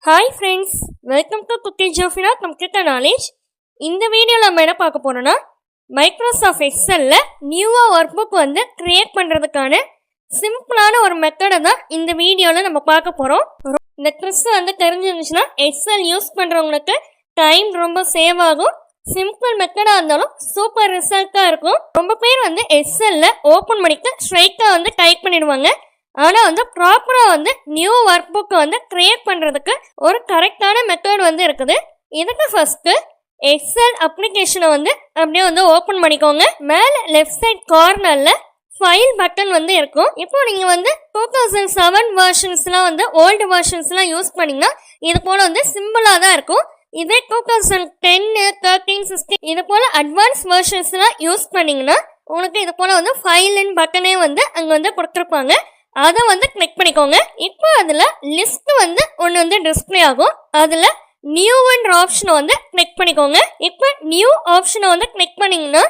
Hi friends, welcome to குட்டி ஜோஃபினா computer knowledge. இந்த வீடியோவில் நம்ம என்ன பார்க்க போகிறோன்னா, மைக்ரோசாஃப்ட் எக்ஸலில் நியூவாக ஒர்க் புக் க்ரியேட் பண்ணுறதுக்கான சிம்பிளான ஒரு மெத்தடை தான் இந்த வீடியோவில் நம்ம பார்க்க போகிறோம். இந்த ட்ரிக்ஸ் தெரிஞ்சிருந்துச்சுன்னா எக்ஸல் யூஸ் பண்ணுறவங்களுக்கு டைம் ரொம்ப சேவ் ஆகும். சிம்பிள் மெத்தடாக இருந்தாலும் சூப்பர் ரிசல்ட்டாக இருக்கும். ரொம்ப பேர் எக்ஸலில் ஓப்பன் பண்ணிட்டு ஸ்ட்ரைட்டாக டைப் பண்ணிடுவாங்க. ஆனால் ப்ராப்பராக நியூ ஒர்க் புக்கை க்ரியேட் பண்ணுறதுக்கு ஒரு கரெக்டான மெத்தட் இருக்குது. இதுக்கு ஃபஸ்ட்டு எக்ஸல் அப்ளிகேஷனை அப்படியே ஓப்பன் பண்ணிக்கோங்க. மேலே லெஃப்ட் சைட் கார்னரில் ஃபைல் பட்டன் இருக்கும். இப்போ நீங்கள் 2007 வெர்ஷன்ஸ்லாம் ஓல்டு வெர்ஷன்ஸ்லாம் யூஸ் பண்ணிங்கன்னா இது போல் சிம்பிளாக தான் இருக்கும். இதே 2010, 13, 16 இது போல் அட்வான்ஸ் வெர்ஷன்ஸ்லாம் யூஸ் பண்ணிங்கன்னா உங்களுக்கு இது போல் ஃபைலின் பட்டனே அங்கே கொடுத்துருப்பாங்க. அதை கிளிக் பண்ணிக்கோங்க. இப்போ அதில் லிஸ்ட் ஒன்று டிஸ்பிளே ஆகும். அதில் நியூன்ற ஆப்ஷனை கிளிக் பண்ணிக்கோங்க. இப்போ நியூ ஆப்ஷனை கிளிக் பண்ணிங்கன்னா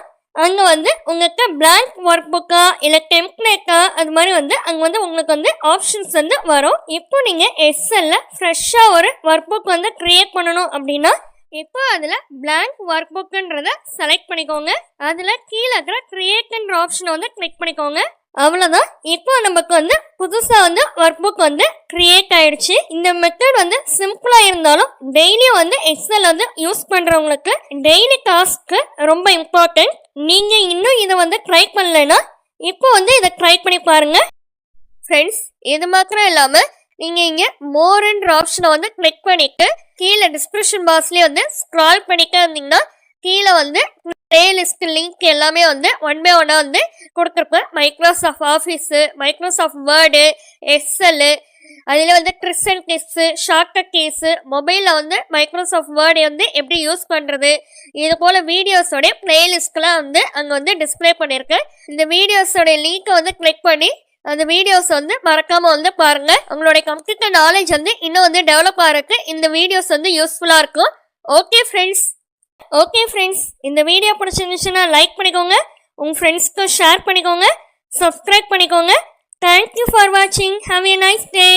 அங்கே உங்களுக்கு பிளாங்க் ஒர்க் புக்கா இல்லை டெம்ப்ளேட்டா அது மாதிரி அங்கே உங்களுக்கு ஆப்ஷன்ஸ் வரும். இப்போ நீங்கள் எக்ஸலில் ஃப்ரெஷ்ஷாக ஒரு ஒர்க் புக் க்ரியேட் பண்ணணும் அப்படின்னா இப்போ அதில் பிளாங்க் ஒர்க் புக்குன்றதை செலக்ட் பண்ணிக்கோங்க. அதில் கீழே இருக்கிற கிரியேட்ன்ற ஆப்ஷனை கிளிக் பண்ணிக்கோங்க. அவ்வளோதான். இப்போ நமக்கு புதுசாக ஒர்க் புக் க்ரியேட் ஆயிடுச்சு. இந்த மெத்தட் சிம்பிளாக இருந்தாலும் டெய்லியும் எக்ஸல் யூஸ் பண்ணுறவங்களுக்கு டெய்லி டாஸ்க்கு ரொம்ப இம்பார்ட்டன்ட். நீங்கள் இன்னும் இதை ட்ரை பண்ணலைன்னா இப்போ இதை ட்ரை பண்ணி பாருங்கள் ஃப்ரெண்ட்ஸ். இது மாத்திரம் இல்லாமல் நீங்கள் இங்கே மோர்ன்ற ஆப்ஷனை கிளிக் பண்ணிவிட்டு கீழே டிஸ்கிரிப்ஷன் பாக்ஸ்லேயே ஸ்க்ரால் பண்ணிட்டே இருந்தீங்கன்னா கீழே பிளேலிஸ்ட் லிங்க் எல்லாமே ஒன் பை ஒன்னாக கொடுத்துருப்பேன். Microsoft Office, Microsoft Word, Excel, அதில் tricks and tips, shortcut keys, மொபைலில் மைக்ரோசாஃப்ட் வேர்டை எப்படி யூஸ் பண்ணுறது, இது போல் வீடியோஸோடைய பிளேலிஸ்ட்லாம் அங்கே டிஸ்பிளே பண்ணியிருக்கேன். இந்த வீடியோஸோடைய லிங்க்கை கிளிக் பண்ணி அந்த வீடியோஸ் மறக்காமல் பாருங்கள். உங்களுடைய கம்ப்யூட்டர் நாலேஜ் இன்னும் டெவலப் ஆகிறதுக்கு இந்த வீடியோஸ் யூஸ்ஃபுல்லாக இருக்கும். ஓகே ஃப்ரெண்ட்ஸ், இந்த வீடியோ பிடிச்சிருந்துச்சுன்னா லைக் பண்ணிக்கோங்க, உங்கள் ஃப்ரெண்ட்ஸ்க்கு ஷேர் பண்ணிக்கோங்க, சப்ஸ்கிரைப் பண்ணிக்கோங்க. தேங்க்யூ ஃபார் வாட்சிங். Have a nice day.